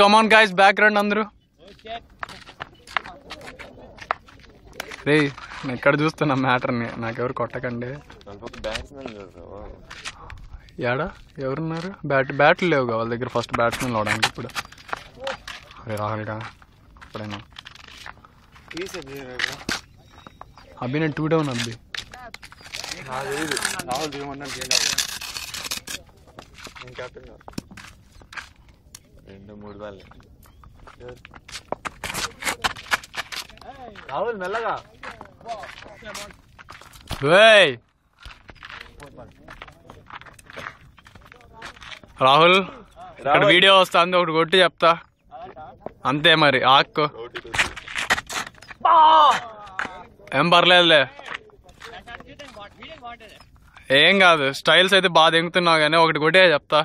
Come on guys, back రండి అందరూ. రే నేను ఎక్కడ చూస్తున్నా మ్యాటర్ని, నాకెవరు కొట్టకండి. ఏడా ఎవరున్నారు? బ్యాట్లు లేవు వాళ్ళ దగ్గర. ఫస్ట్ బ్యాట్స్మెన్ అవడానికి ఇప్పుడు. అరే రాహుల్గా అప్పుడైనా అబ్బి నేను 2 డౌన్ అబ్బి. రాహుల్ మెల్లగా. రాహుల్ ఇక్కడ వీడియో వస్తుంది, ఒకటి కొట్టి చెప్తా అంతే. మరి ఆక్కు ఏం పర్లేదులే, ఏం కాదు. స్టైల్స్ అయితే బాగా దిగుతున్నావు కానీ ఒకటి కొట్టే చెప్తా.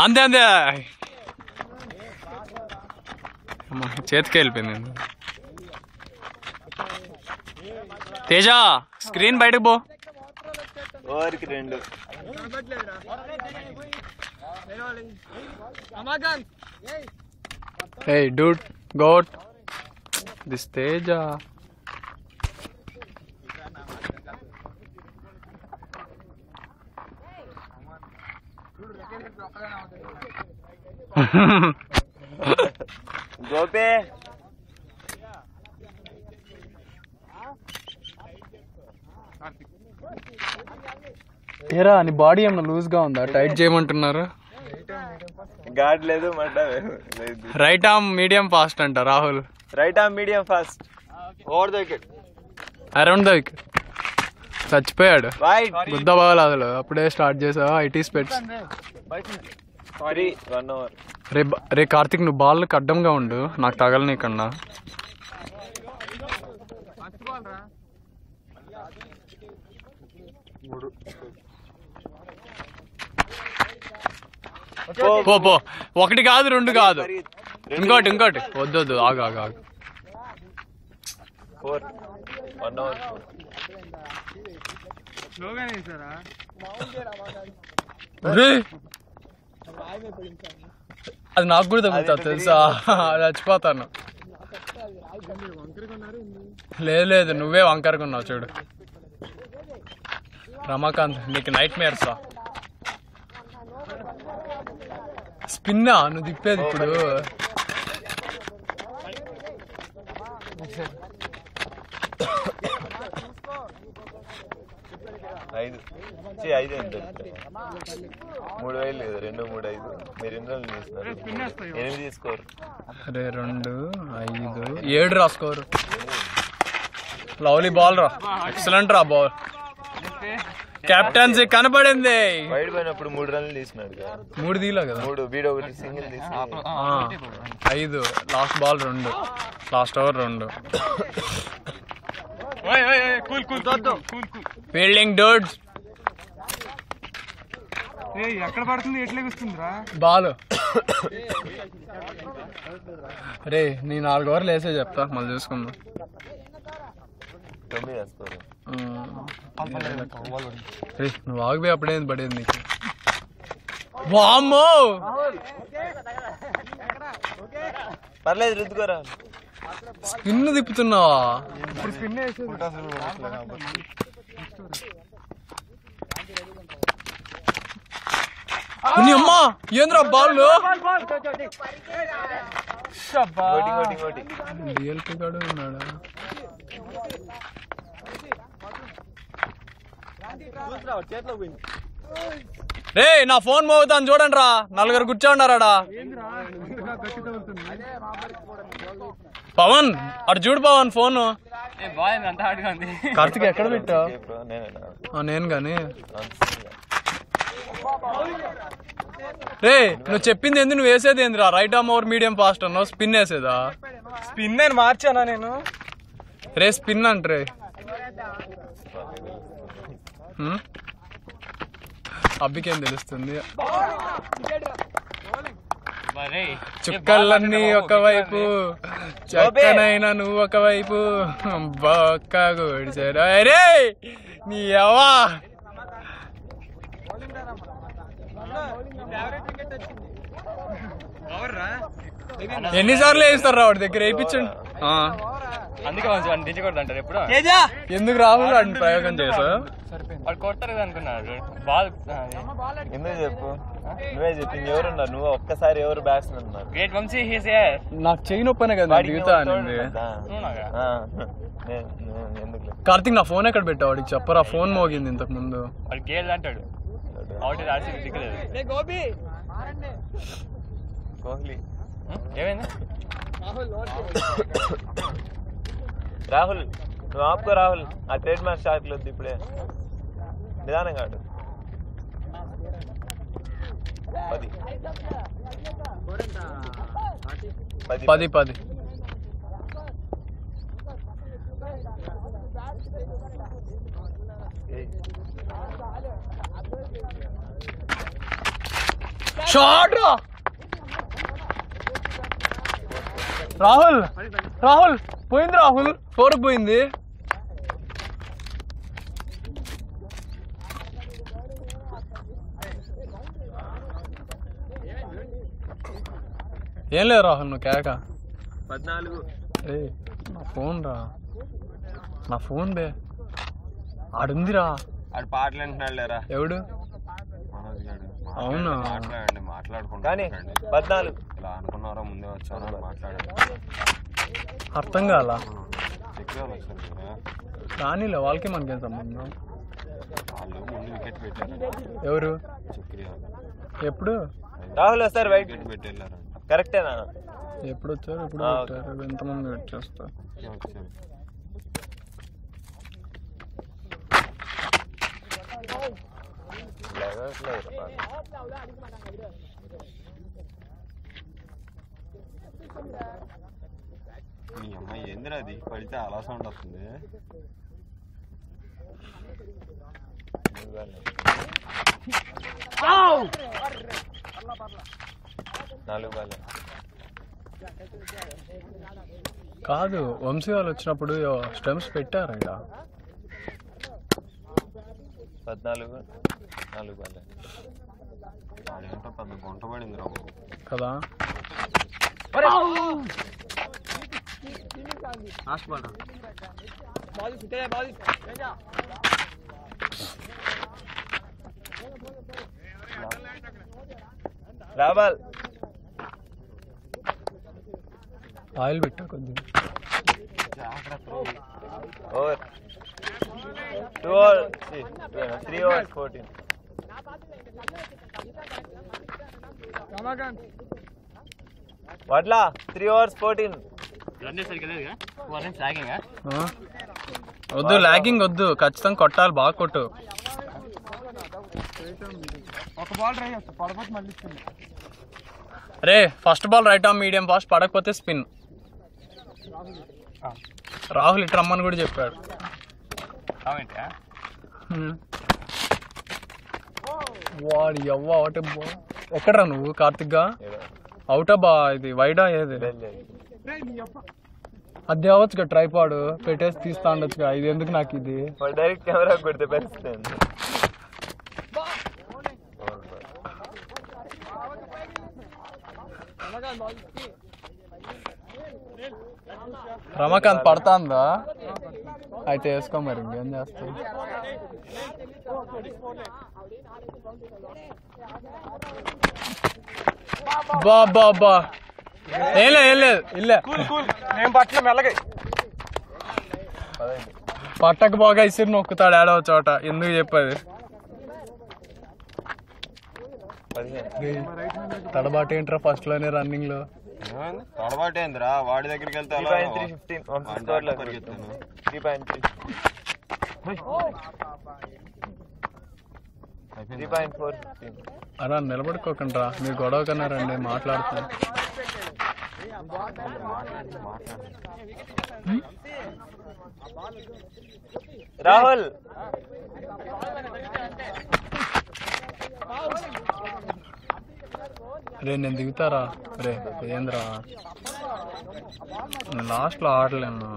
అంతే అంతే, చేతికి వెళ్ళిపోయింది. తేజ స్క్రీన్ బయటకు పో. ఓవర్కి 2. Hey dude, goat. This Teja. గోపే ఏరా నీ బాడీ ఏమన్నా లూజ్ గా ఉందా? టైట్ చేయమంటున్నారు. గాడ్ లేదు మాట. రైట్ ఆర్మ్ మీడియం ఫాస్ట్ అంట Rahul. Right arm medium fast. Over the wicket, around the wicket. చచ్చిపోయాడు గుద్ద బాగలేదు. అప్పుడే స్టార్ట్ చేసావా ఐటీ స్పెట్స్. రే కార్తిక్, నువ్వు బాల్ అడ్డంగా ఉండు, నాకు తగలని కన్నా. పో 1 కాదు 2 కాదు, ఇంకోటి వద్దు ఆగు. 4 1 ఓవర్. అది నాకు కూడా తగ్గుతుంది తెలుసా, చచ్చిపోతాను. లేదు నువ్వే వంకరగా ఉన్నావు చూడు. రమాకాంత్ నీకు నైట్ మేర్సా. స్పిన్నా నువ్వు తిప్పేది ఇప్పుడు. ఐదు 3,000 లేదు, 2 3 5. మీరు 8 తీసుకోరు. అరే 2 5 7 రాసుకోరు. లవ్లీ బాల్ రా, ఎక్సలెంట్ రా బాల్. కెప్టెన్సీ కనపడింది. వైడ్ పోయినప్పుడు 3 రన్లు తీసినాడు. 3 తీలా కదా, 3 బీడ్ ఒకటి సింగిల్ తీసి 5. Last ball 2, last over 2. Fielding dudes. ఎక్కడ పడుతుంది, ఎట్లా వస్తుందిరా బాల్. రే నీ 4 ఓవర్లు వేసే చెప్తా, మళ్ళీ చూసుకుందాం. 9 వేసుకోరు. నువ్వు ఆగిపోయి అప్పుడేంది పడేది నీకు. వామ్మో పర్లేదు రుద్దుకోరా. స్పిన్ తిప్పుతున్నావా? ఇప్పుడు స్పిన్ అమ్మా ఏంద్రా బాల్. డిఎల్పీ గాడు ఉన్నాడా? రే నా ఫోన్ మోగుతాను చూడండి రా, 4 కూర్చోండారాడా. పవన్ అటు చూడు పవన్ ఫోన్. కార్తిక్ ఎక్కడ పెట్టావు? నేను గాని. రే నువ్వు చెప్పింది ఏంది, నువ్వు వేసేది ఏందిరా? Right arm over medium fast అన్నావు, స్పిన్ వేసేదా? స్పిన్ నేను మార్చానా నేను? రే స్పిన్ అంటే అబ్బికేం తెలుస్తుంది? చుక్కలన్నీ ఒకవైపు, చక్కనైనా నువ్వు ఒకవైపు, బొక్క గుడిచారు. అరే నీ అవ్వా ఎన్నిసార్లు వేస్తారా వాడి దగ్గర వేయించండి. అందుకే అంటారు ఎప్పుడు ఎందుకు రాహుల్ అని ప్రయోగం చేసా? వాడు కొడతారు కదా అనుకున్నాడు. బాల్ ఎందుకు చెప్పు, నువ్వే చెప్పి ఎవరున్నారు? నువ్వు ఒక్కసారి ఎవరు బ్యాట్స్మెన్ ఉన్నారు? గ్రేట్ వంశీ హీస్ నాకు చెయ్యి నొప్పనే కదా దిగుతా అనింది. ఎందుకు కార్తిక్ నా ఫోన్ ఎక్కడ పెట్టావు? వాడికి చెప్పరా, ఫోన్ మోగింది ఇంతకు ముందు. వాడు గేల్ అంటాడు. Out RC దిక్కలేదు. కోహ్లీ ఏమైంది? రాహుల్ నువ్వు ఆపుకో రాహుల్, ఆ ట్రేడ్ మార్క్ షాట్లు వద్దు ఇప్పుడే, నిదానంగా ఆడు. 10 షాట్ రా రాహుల్. రాహుల్ పోయింది, రాహుల్ 4 పోయింది. ఏం లేదు రాహుల్, నువ్వు కేక. 14. నా ఫోన్ రా, నా ఫోన్ బే ఆడుందిరా. ఆడు పాటలు అంటున్నాడు లేరా ఎవడు? అవునా? మాట్లాడుకుంటా కానీ 14 ఇలా అనుకున్నారా? ముందే వచ్చారా? మాట్లాడండి. అర్థం కాలా కానీలే, వాళ్ళకి మనకేం సంబంధం. వాళ్ళు ముందు వికెట్ పెట్టారు. ఎవరు? చక్రి ఎప్పుడు? రాహుల్ వస్తారు బయట వికెట్ పెట్టి వెళ్ళారు. కరెక్టేనా? ఎప్పుడు వచ్చారు? ఎప్పుడు పెట్టారు? ఎంతమంది వెయిట్ చేస్తారు? మీ అమ్మాయి ఏందిరా అది పడితే అలా సౌండ్ వస్తుంది. 4 బాల్ కాదు, వంశీ వాళ్ళు వచ్చినప్పుడు స్టెమ్స్ పెట్టారు ఇక. 14 4 బాల్ ఏంటో పెద్ద గుంట పడింది రా కదా. రాబాల్ ఆయిల్ పెట్టా కొద్దిగా. Over 2 overs 3 overs 14. వడ్లా 3 overs 14. వద్దు లాగింగ్ వద్దు, ఖచ్చితంగా కొట్టాలి, బాగా కొట్టు. ఒక బాల్ ట్రై చేస్తా, పడకపోతే మళ్ళీ స్పిన్. అరే first ball right arm medium fast, పడకపోతే స్పిన్. రాహుల్ ఇటు రమ్మని కూడా చెప్పాడు. వాడి అవ్వ ఒకటి బాల్. ఎక్కడరా నువ్వు కార్తిక్ గా? అవుటా బా ఇది వైడా ఏది? అది అవ్వచ్చుగా, ట్రైపాడ్ పెట్టేసి తీస్తా ఉండొచ్చుగా. ఇది ఎందుకు నాకు ఇది? డైరెక్ట్ కెమెరా కొడితే పరిస్థితి. రమాకాంత్ పడతాందా? అయితే వేసుకో మరి, ఇంకేం చేస్తావు. బా ఏం లేదు ఇల్లే నేను పట్టిన మెల్లగా పట్టక బాగా ఇసిరి నొక్కుతాడు ఏడవ చోట. ఎందుకు చెప్పేది? తడబాటు ఏంట్రా ఫస్ట్ లోనే రన్నింగ్ లో? తడబాటేంద్రా, వాడి దగ్గరికి వెళ్తే 3.4 అలా నిలబడుకోకుండా మీరు గొడవ కన్నా రండి, మాట్లాడుతున్నా. రాహుల్ రే నేను దిగుతారా రే ఏంద్రా లాస్ట్లో ఆడలేను.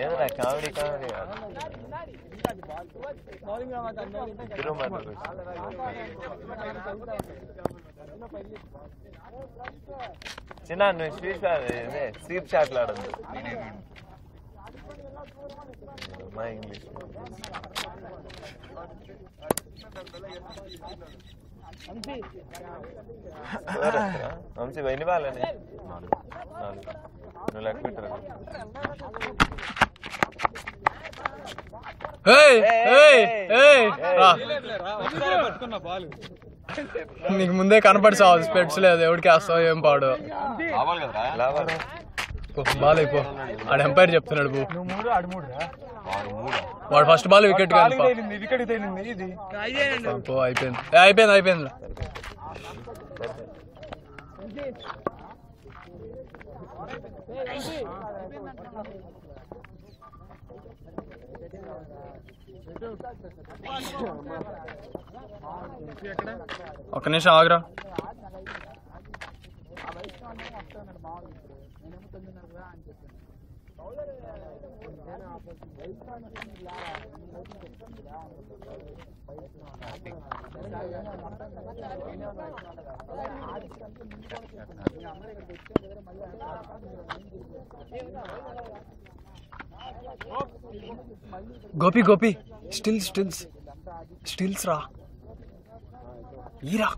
ఏదైనా కామెడీ చిన్న నువ్వు స్వీప్ షాట్లు ఆడద్దు మా ఇంగ్లీష్ వంశీ ఎన్ని బాలని నువ్వు లెక్క పెట్టరు నీకు ముందే కనపడి సావు స్పెట్స్ లేదు ఎవరికి వేస్తావు ఏం పాడు. రావాలి కదరా లావాలి బాల్ అయిపో ఆడు ఎంపైర్ చెప్తున్నాడు పో. నువ్వు 3 ఆడు 3 రా. వాడు ఫస్ట్ బాల్ వికెట్ బాల్ తేలింది వికెట్ తేలింది ఇది అయిపోయింది అయిపోయింది. ఒక్క నిమిషం ఆగ్రా. గోపి స్టిల్స్ రా ఈరా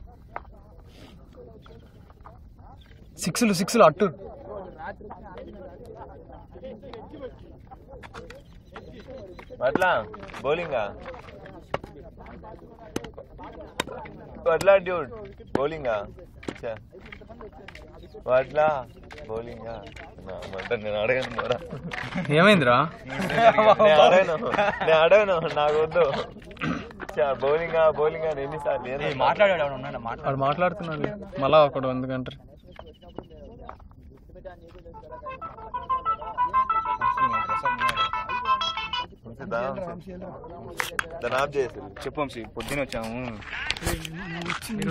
సిక్స్లు అట్టు. అట్లా బౌలింగా అట్లా డ్యూడ్ బౌలింగా అట్లా బౌలింగా నేను అడగను మరా. ఏమైందిరా? నేను అడగను నాకు వద్దు. బౌలింగా ఎన్నిసార్లు వాడు మాట్లాడుతున్నాడు మళ్ళా ఒకడు ఎందుకంటారు. ఆఫ్ చేసి చెప్పు వంశీ పొద్దున వచ్చాము.